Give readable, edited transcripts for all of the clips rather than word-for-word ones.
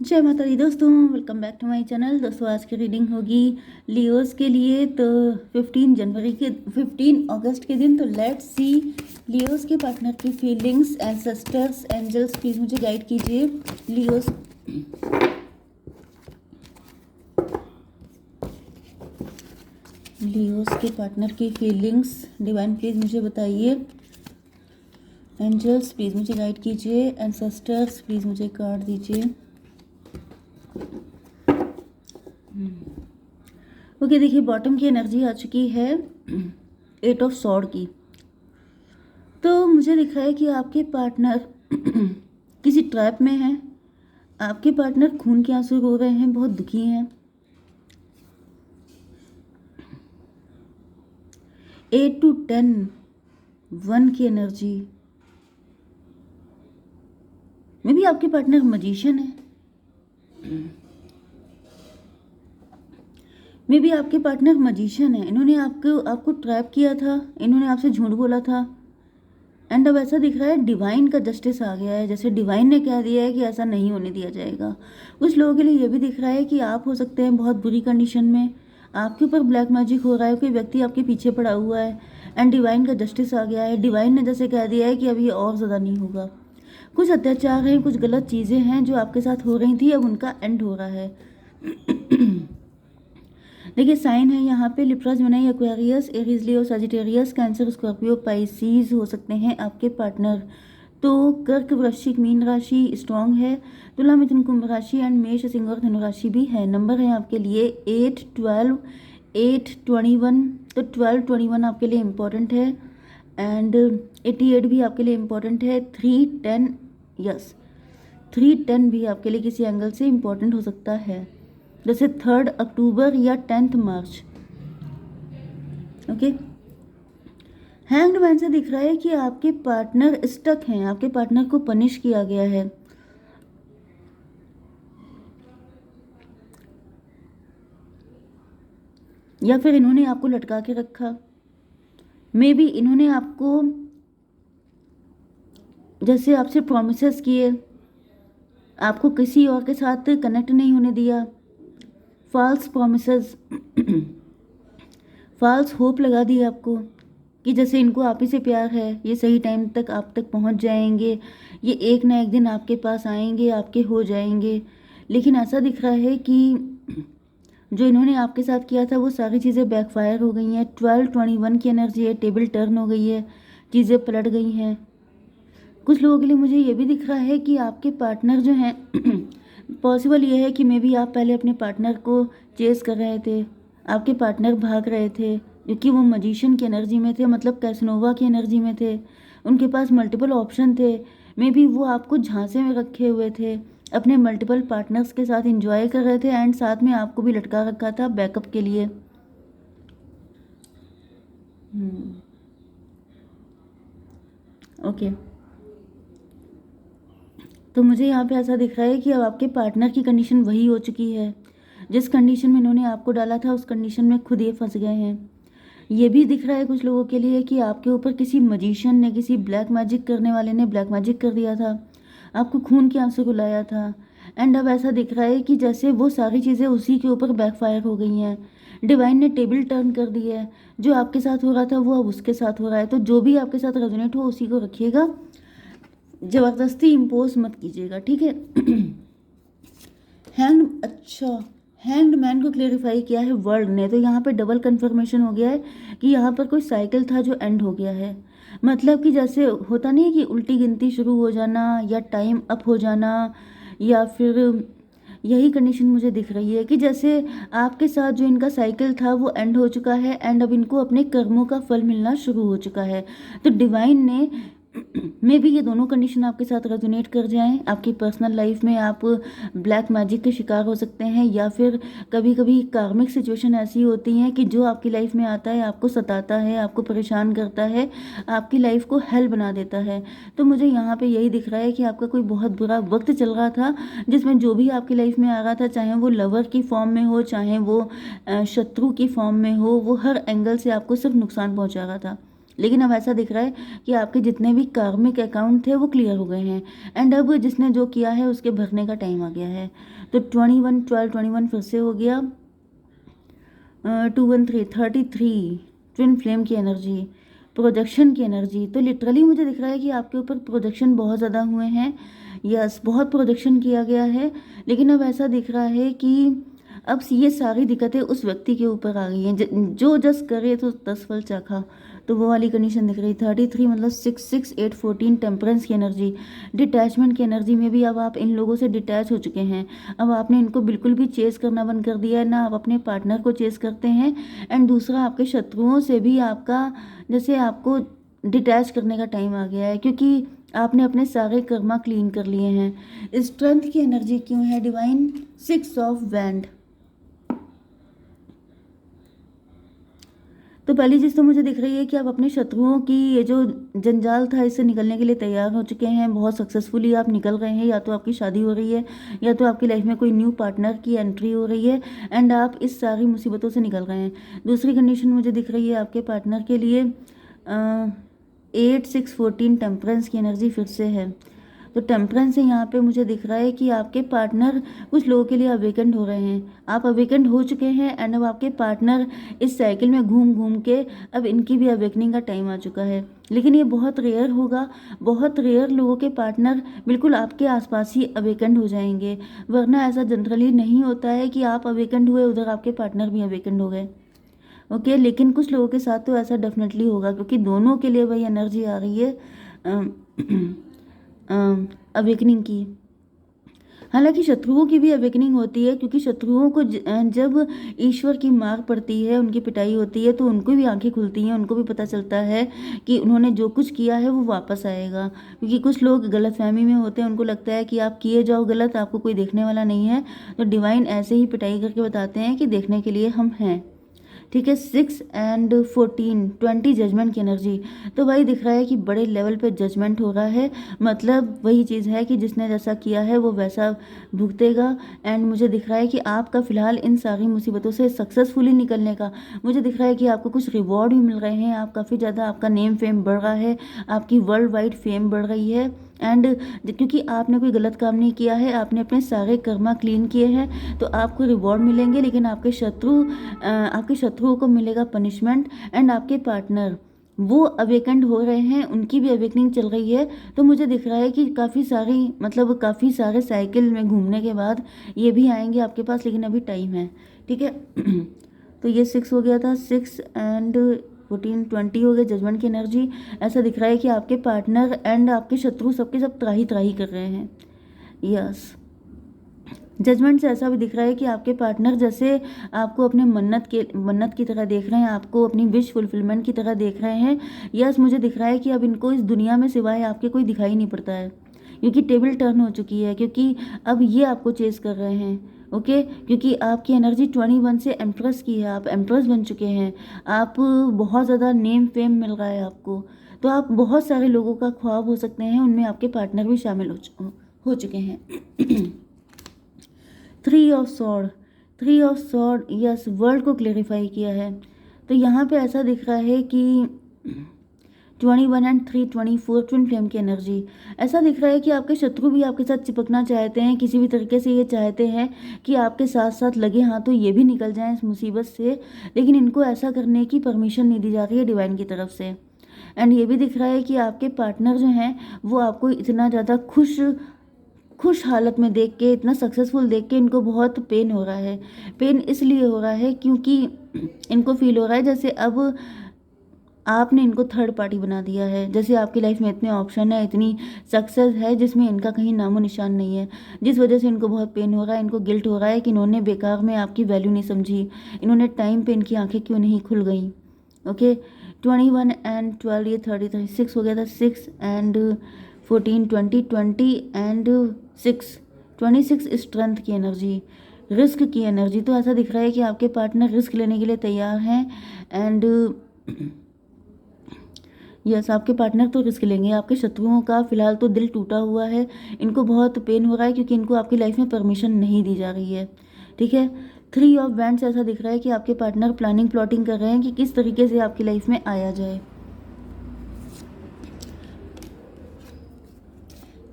जय माता दी दोस्तों, welcome back to my channel. दोस्तों आज की रीडिंग होगी लियोस के लिए। तो 15 अगस्त के दिन। तो लेट्स सी लियोस के पार्टनर की फीलिंग्स। एंसेस्टर्स, एंजल्स, प्लीज़ मुझे गाइड कीजिए। लियोस लियोस के पार्टनर की फीलिंग्स डिवाइन प्लीज़ मुझे बताइए। एंजल्स प्लीज़ मुझे गाइड कीजिए। एंसेस्टर्स प्लीज़ मुझे कार्ड दीजिए। ओके, देखिए बॉटम की एनर्जी आ चुकी है 8 ऑफ सॉर्ड की। तो मुझे दिख रहा है कि आपके पार्टनर किसी ट्रैप में है। आपके पार्टनर खून के आंसू रो रहे हैं, बहुत दुखी हैं। 8 to 10 1 की एनर्जी में भी आपके पार्टनर मजिशियन है। मे भी आपके पार्टनर मजिशियन है। इन्होंने आपको ट्रैप किया था, इन्होंने आपसे झूठ बोला था। एंड अब ऐसा दिख रहा है डिवाइन का जस्टिस आ गया है, जैसे डिवाइन ने कह दिया है कि ऐसा नहीं होने दिया जाएगा। कुछ लोगों के लिए ये भी दिख रहा है कि आप हो सकते हैं बहुत बुरी कंडीशन में, आपके ऊपर ब्लैक मैजिक हो रहा है, कोई व्यक्ति आपके पीछे पड़ा हुआ है एंड डिवाइन का जस्टिस आ गया है। डिवाइन ने जैसे कह दिया है कि अब ये और ज़्यादा नहीं होगा। कुछ अत्याचार हैं, कुछ गलत चीज़ें हैं जो आपके साथ हो रही थी, अब उनका एंड हो रहा है। देखिए साइन है यहाँ पे लिब्रा, जेमिनी, एक्वेरियस, एरीज, लियो, सजिटेरियस, कैंसर, स्कॉर्पियो, पाइसीज हो सकते हैं आपके पार्टनर। तो कर्क, वृश्चिक, मीन राशि स्ट्रांग है। तुला, मिथुन, कुंभ राशि एंड मेष, सिंह और धनु राशि भी है। नंबर है आपके लिए 8, 12, 8, 21। तो 12, 21 आपके लिए इम्पोर्टेंट है एंड 88 भी आपके लिए इम्पोर्टेंट है। 3, 10, यस 3, 10 भी आपके लिए किसी एंगल से इम्पोर्टेंट हो सकता है, जैसे 3 अक्टूबर या 10 मार्च। ओके, हैंग्ड मैन से दिख रहा है कि आपके पार्टनर स्टक हैं, आपके पार्टनर को पनिश किया गया है। या फिर इन्होंने आपको लटका के रखा। मे बी इन्होंने आपको जैसे आपसे प्रोमिसेस किए, आपको किसी और के साथ कनेक्ट नहीं होने दिया। फॉल्स प्रोमिसेस, फॉल्स होप लगा दी आपको कि जैसे इनको आप ही से प्यार है, ये सही टाइम तक आप तक पहुंच जाएंगे, ये एक ना एक दिन आपके पास आएंगे, आपके हो जाएंगे। लेकिन ऐसा दिख रहा है कि जो इन्होंने आपके साथ किया था वो सारी चीज़ें बैकफायर हो गई हैं। 12, 21 की एनर्जी है, टेबल टर्न हो गई है, चीज़ें पलट गई हैं। कुछ लोगों के लिए मुझे ये भी दिख रहा है कि आपके पार्टनर जो हैं पॉसिबल ये है कि मे बी आप पहले अपने पार्टनर को चेस कर रहे थे, आपके पार्टनर भाग रहे थे क्योंकि वो मजिशियन की एनर्जी में थे, मतलब कैसनोवा की एनर्जी में थे। उनके पास मल्टीपल ऑप्शन थे। मे बी वो आपको झांसे में रखे हुए थे, अपने मल्टीपल पार्टनर्स के साथ इंजॉय कर रहे थे एंड साथ में आपको भी लटका रखा था बैकअप के लिए। ओके, तो मुझे यहाँ पे ऐसा दिख रहा है कि अब आपके पार्टनर की कंडीशन वही हो चुकी है जिस कंडीशन में इन्होंने आपको डाला था, उस कंडीशन में खुद ये फंस गए हैं। ये भी दिख रहा है कुछ लोगों के लिए कि आपके ऊपर किसी मजिशियन ने, किसी ब्लैक मैजिक करने वाले ने ब्लैक मैजिक कर दिया था, आपको खून के आंसू रुलाया था एंड अब ऐसा दिख रहा है कि जैसे वो सारी चीज़ें उसी के ऊपर बैकफायर हो गई हैं। डिवाइन ने टेबल टर्न कर दी है, जो आपके साथ हो रहा था वो अब उसके साथ हो रहा है। तो जो भी आपके साथ रेजोनेट हो उसी को रखिएगा, ज़बरदस्ती इम्पोज मत कीजिएगा, ठीक है। अच्छा, हैंग्ड मैन को क्लेरिफाई किया है वर्ल्ड ने, तो यहाँ पे डबल कंफर्मेशन हो गया है कि यहाँ पर कोई साइकिल था जो एंड हो गया है। मतलब कि जैसे होता नहीं है कि उल्टी गिनती शुरू हो जाना या टाइम अप हो जाना, या फिर यही कंडीशन मुझे दिख रही है कि जैसे आपके साथ जो इनका साइकिल था वो एंड हो चुका है एंड अब इनको अपने कर्मों का फल मिलना शुरू हो चुका है। तो डिवाइन ने मे भी ये दोनों कंडीशन आपके साथ रेजोनेट कर जाएं। आपकी पर्सनल लाइफ में आप ब्लैक मैजिक के शिकार हो सकते हैं, या फिर कभी कभी कार्मिक सिचुएशन ऐसी होती हैं कि जो आपकी लाइफ में आता है आपको सताता है, आपको परेशान करता है, आपकी लाइफ को हेल बना देता है। तो मुझे यहाँ पे यही दिख रहा है कि आपका कोई बहुत बुरा वक्त चल रहा था जिसमें जो भी आपकी लाइफ में आ रहा था, चाहे वो लवर की फॉर्म में हो, चाहे वो शत्रु की फॉर्म में हो, वो हर एंगल से आपको सिर्फ नुकसान पहुँचा रहा था। लेकिन अब ऐसा दिख रहा है कि आपके जितने भी कार्मिक अकाउंट थे वो क्लियर हो गए हैं, एंड अब जिसने जो किया है उसके भरने का टाइम आ गया है। तो 21 12 21 फिर से हो गया, 213 33, ट्विन फ्लेम की एनर्जी, प्रोजेक्शन की एनर्जी। तो लिटरली मुझे दिख रहा है कि आपके ऊपर प्रोजेक्शन बहुत ज़्यादा हुए हैं। यस, बहुत प्रोजेक्शन किया गया है, लेकिन अब ऐसा दिख रहा है कि अब ये सारी दिक्कतें उस व्यक्ति के ऊपर आ गई हैं जो जस करे तो 10 फल चाखा। तो वो वाली कंडीशन दिख रही। 33 मतलब 6 6 8 14, टेम्परेंस की एनर्जी, डिटैचमेंट की एनर्जी में भी अब आप इन लोगों से डिटैच हो चुके हैं। अब आपने इनको बिल्कुल भी चेस करना बंद कर दिया है, ना आप अपने पार्टनर को चेस करते हैं, एंड दूसरा आपके शत्रुओं से भी आपका जैसे आपको डिटैच करने का टाइम आ गया है, क्योंकि आपने अपने सारे कर्मा क्लीन कर लिए हैं। स्ट्रेंथ की एनर्जी क्यों है डिवाइन? 6 of wand. तो पहली चीज़ तो मुझे दिख रही है कि आप अपने शत्रुओं की ये जो जंजाल था इससे निकलने के लिए तैयार हो चुके हैं। बहुत सक्सेसफुली आप निकल रहे हैं, या तो आपकी शादी हो रही है या तो आपकी लाइफ में कोई न्यू पार्टनर की एंट्री हो रही है, एंड आप इस सारी मुसीबतों से निकल रहे हैं। दूसरी कंडीशन मुझे दिख रही है आपके पार्टनर के लिए 8 6 14, टेम्परेंस की एनर्जी फिर से है। तो टेम्परेंस से यहाँ पे मुझे दिख रहा है कि आपके पार्टनर कुछ लोगों के लिए अवेकेंड हो रहे हैं। आप अवेकेंड हो चुके हैं, एंड अब आपके पार्टनर इस साइकिल में घूम घूम के अब इनकी भी अवेकनिंग का टाइम आ चुका है। लेकिन ये बहुत रेयर होगा, बहुत रेयर लोगों के पार्टनर बिल्कुल आपके आसपास ही अवेकेंड हो जाएंगे, वरना ऐसा जनरली नहीं होता है कि आप अवेकेंड हुए उधर आपके पार्टनर भी अवेकेंड हो गए। ओके, लेकिन कुछ लोगों के साथ तो ऐसा डेफिनेटली होगा, क्योंकि दोनों के लिए वही एनर्जी आ रही है अवेकनिंग की। हालांकि शत्रुओं की भी अवेकनिंग होती है, क्योंकि शत्रुओं को जब ईश्वर की मार पड़ती है, उनकी पिटाई होती है, तो उनको भी आंखें खुलती हैं, उनको भी पता चलता है कि उन्होंने जो कुछ किया है वो वापस आएगा। क्योंकि कुछ लोग गलतफहमी में होते हैं, उनको लगता है कि आप किए जाओ गलत, आपको कोई देखने वाला नहीं है। तो डिवाइन ऐसे ही पिटाई करके बताते हैं कि देखने के लिए हम हैं। ठीक है, 6 एंड 14 20, जजमेंट की एनर्जी। तो वही दिख रहा है कि बड़े लेवल पे जजमेंट हो रहा है, मतलब वही चीज़ है कि जिसने जैसा किया है वो वैसा भुगतेगा। एंड मुझे दिख रहा है कि आपका फिलहाल इन सारी मुसीबतों से सक्सेसफुली निकलने का मुझे दिख रहा है कि आपको कुछ रिवॉर्ड भी मिल रहे हैं। आप काफ़ी ज़्यादा, आपका नेम फेम बढ़ रहा है, आपकी वर्ल्ड वाइड फेम बढ़ रही है। एंड क्योंकि आपने कोई गलत काम नहीं किया है, आपने अपने सारे कर्मा क्लीन किए हैं, तो आपको रिवॉर्ड मिलेंगे। लेकिन आपके शत्रुओं को मिलेगा पनिशमेंट। एंड आपके पार्टनर वो अवेकेंड हो रहे हैं, उनकी भी अवेकनिंग चल रही है। तो मुझे दिख रहा है कि काफ़ी सारे साइकिल में घूमने के बाद ये भी आएंगे आपके पास, लेकिन अभी टाइम है। ठीक है तो ये 6 हो गया था, 6 एंड 14 20 हो गए, जजमेंट की एनर्जी। ऐसा दिख रहा है कि आपके पार्टनर एंड आपके शत्रु सबके सब त्राही त्राही कर रहे हैं। यस, जजमेंट से ऐसा भी दिख रहा है कि आपके पार्टनर जैसे आपको अपने मन्नत की तरह देख रहे हैं, आपको अपनी विश फुलफिलमेंट की तरह देख रहे हैं। यस, मुझे दिख रहा है कि अब इनको इस दुनिया में सिवाय आपके कोई दिखाई नहीं पड़ता है, क्योंकि टेबल टर्न हो चुकी है, क्योंकि अब ये आपको चेस कर रहे हैं। ओके, क्योंकि आपकी एनर्जी 21 से एम्प्रेस की है, आप एम्प्रेस बन चुके हैं, आप बहुत ज़्यादा नेम फेम मिल रहा है आपको। तो आप बहुत सारे लोगों का ख्वाब हो सकते हैं, उनमें आपके पार्टनर भी शामिल हो चुके हैं। 3 ऑफ सॉर्ड, यस, वर्ल्ड को क्लेरिफाई किया है। तो यहाँ पे ऐसा दिख रहा है कि 21 एंड 3 24, ट्विन फ्लेम की एनर्जी। ऐसा दिख रहा है कि आपके शत्रु भी आपके साथ चिपकना चाहते हैं, किसी भी तरीके से ये चाहते हैं कि आपके साथ साथ लगे हाथों ये भी निकल जाएं इस मुसीबत से, लेकिन इनको ऐसा करने की परमिशन नहीं दी जा रही है डिवाइन की तरफ से। एंड ये भी दिख रहा है कि आपके पार्टनर जो हैं वो आपको इतना ज़्यादा खुश हालत में देख के, इतना सक्सेसफुल देख के इनको बहुत पेन हो रहा है। पेन इसलिए हो रहा है क्योंकि इनको फील हो रहा है जैसे अब आपने इनको थर्ड पार्टी बना दिया है, जैसे आपकी लाइफ में इतने ऑप्शन है, इतनी सक्सेस है जिसमें इनका कहीं नामो निशान नहीं है, जिस वजह से इनको बहुत पेन हो रहा है। इनको गिल्ट हो रहा है कि इन्होंने बेकार में आपकी वैल्यू नहीं समझी, इन्होंने टाइम पे इनकी आंखें क्यों नहीं खुल गई। ओके, 21 एंड 12, ये 36 हो गया था, 6 एंड 14 20 20 एंड 6 26, स्ट्रेंथ की एनर्जी, रिस्क की एनर्जी। तो ऐसा दिख रहा है कि आपके पार्टनर रिस्क लेने के लिए तैयार हैं। एंड यस, आपके पार्टनर तो रिस्क लेंगे। आपके शत्रुओं का फिलहाल तो दिल टूटा हुआ है, इनको बहुत पेन हो रहा है क्योंकि इनको आपकी लाइफ में परमिशन नहीं दी जा रही है। ठीक है, 3 ऑफ वैंड्स, ऐसा दिख रहा है कि आपके पार्टनर प्लानिंग प्लॉटिंग कर रहे हैं कि किस तरीके से आपकी लाइफ में आया जाए।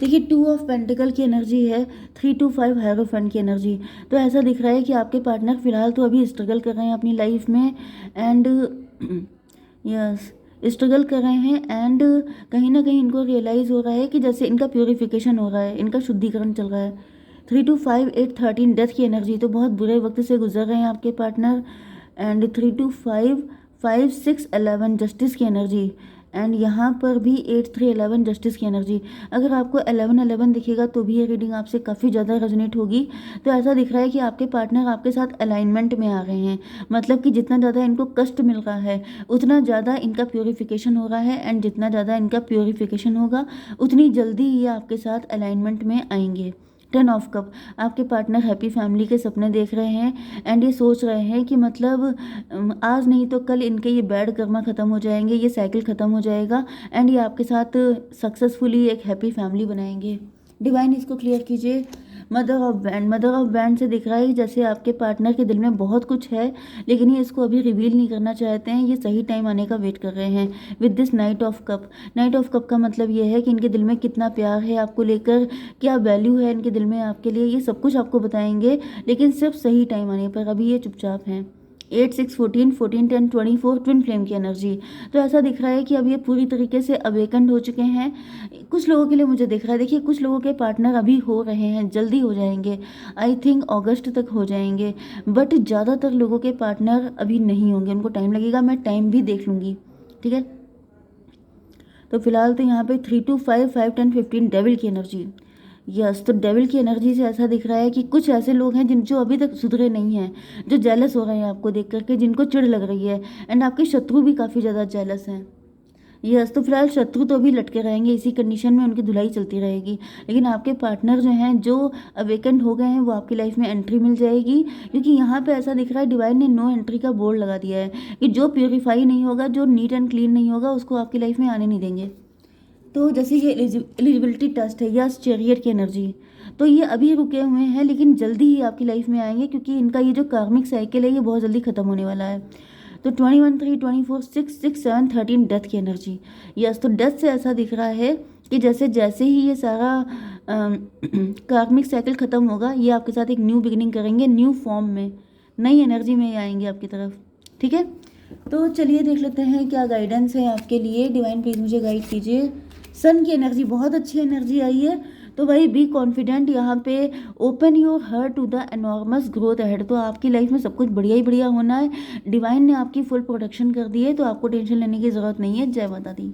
देखिए 2 ऑफ पेंटिकल की एनर्जी है, 3 to 5 हायरोफेंट की एनर्जी। तो ऐसा दिख रहा है कि आपके पार्टनर फिलहाल तो अभी स्ट्रगल कर रहे हैं अपनी लाइफ में एंड यस स्ट्रगल कर रहे हैं एंड कहीं ना कहीं इनको रियलाइज़ हो रहा है कि जैसे इनका प्योरिफिकेशन हो रहा है, इनका शुद्धिकरण चल रहा है। 3 to 5 8 13 डेथ की एनर्जी, तो बहुत बुरे वक्त से गुजर रहे हैं आपके पार्टनर एंड 3 to 5 5 6 11 जस्टिस की एनर्जी एंड यहाँ पर भी 8 3 11 जस्टिस की एनर्जी। अगर आपको 11 11 दिखेगा तो भी ये रीडिंग आपसे काफ़ी ज़्यादा रेजोनेट होगी। तो ऐसा दिख रहा है कि आपके पार्टनर आपके साथ अलाइनमेंट में आ रहे हैं, मतलब कि जितना ज़्यादा इनको कष्ट मिल रहा है उतना ज़्यादा इनका प्योरिफिकेशन हो रहा है एंड जितना ज़्यादा इनका प्योरिफिकेशन होगा उतनी जल्दी ये आपके साथ अलाइनमेंट में आएंगे। 10 ऑफ कप, आपके पार्टनर हैप्पी फैमिली के सपने देख रहे हैं एंड ये सोच रहे हैं कि मतलब आज नहीं तो कल इनके ये बैड कर्मा ख़त्म हो जाएंगे, ये साइकिल ख़त्म हो जाएगा एंड ये आपके साथ सक्सेसफुली एक हैप्पी फैमिली बनाएंगे। डिवाइन इसको क्लियर कीजिए। Mother of band, mother of band से दिख रहा है कि जैसे आपके पार्टनर के दिल में बहुत कुछ है लेकिन ये इसको अभी रिवील नहीं करना चाहते हैं, ये सही टाइम आने का वेट कर रहे हैं। With this night of cup, night of cup का मतलब ये है कि इनके दिल में कितना प्यार है आपको लेकर, क्या वैल्यू है इनके दिल में आपके लिए, ये सब कुछ आपको बताएंगे लेकिन सिर्फ सही टाइम आने पर। अभी ये चुपचाप हैं। 8 6 14 14 10 24 ट्विन फ्लेम की एनर्जी। तो ऐसा दिख रहा है कि अब ये पूरी तरीके से अवेकंड हो चुके हैं। कुछ लोगों के लिए मुझे दिख रहा है, देखिए कुछ लोगों के पार्टनर अभी हो रहे हैं, जल्दी हो जाएंगे, आई थिंक अगस्त तक हो जाएंगे, बट ज़्यादातर लोगों के पार्टनर अभी नहीं होंगे, उनको टाइम लगेगा। मैं टाइम भी देख लूँगी, ठीक है। तो फिलहाल तो यहाँ पे 3 to 5 5 10 15 डेविल की एनर्जी। यस, तो डेविल की एनर्जी से ऐसा दिख रहा है कि कुछ ऐसे लोग हैं जिन जो अभी तक सुधरे नहीं हैं, जो जेलस हो रहे हैं आपको देख करके, जिनको चिढ़ लग रही है एंड आपके शत्रु भी काफ़ी ज़्यादा जेलस हैं। यस, तो फिलहाल शत्रु तो अभी लटके रहेंगे, इसी कंडीशन में उनकी धुलाई चलती रहेगी। लेकिन आपके पार्टनर जो हैं, जो अवेकेंड हो गए हैं, वो आपकी लाइफ में एंट्री मिल जाएगी, क्योंकि यहाँ पे ऐसा दिख रहा है डिवाइन ने नो एंट्री का बोर्ड लगा दिया है कि जो प्योरीफाई नहीं होगा, जो नीट एंड क्लीन नहीं होगा, उसको आपकी लाइफ में आने नहीं देंगे। तो जैसे ये एलिजिबिलिटी टेस्ट है या चैरियट की एनर्जी, तो ये अभी रुके हुए हैं लेकिन जल्दी ही आपकी लाइफ में आएंगे, क्योंकि इनका ये जो कार्मिक साइकिल है ये बहुत जल्दी ख़त्म होने वाला है। तो 21 3 24 6 6 7 13 डेथ की एनर्जी। यस, तो डेथ से ऐसा दिख रहा है कि जैसे जैसे ही ये सारा कार्मिक साइकिल ख़त्म होगा, ये आपके साथ एक न्यू बिगिनिंग करेंगे, न्यू फॉर्म में, नई एनर्जी में आएंगे आपकी तरफ, ठीक है। तो चलिए देख लेते हैं क्या गाइडेंस है आपके लिए। डिवाइन प्लीज़ मुझे गाइड कीजिए। सन की एनर्जी, बहुत अच्छी एनर्जी आई है। तो भाई बी कॉन्फिडेंट, यहाँ पे open your heart to the enormous growth ahead. तो आपकी लाइफ में सब कुछ बढ़िया ही बढ़िया होना है। डिवाइन ने आपकी फुल प्रोटेक्शन कर दी है, तो आपको टेंशन लेने की ज़रूरत नहीं है। जय माता दी।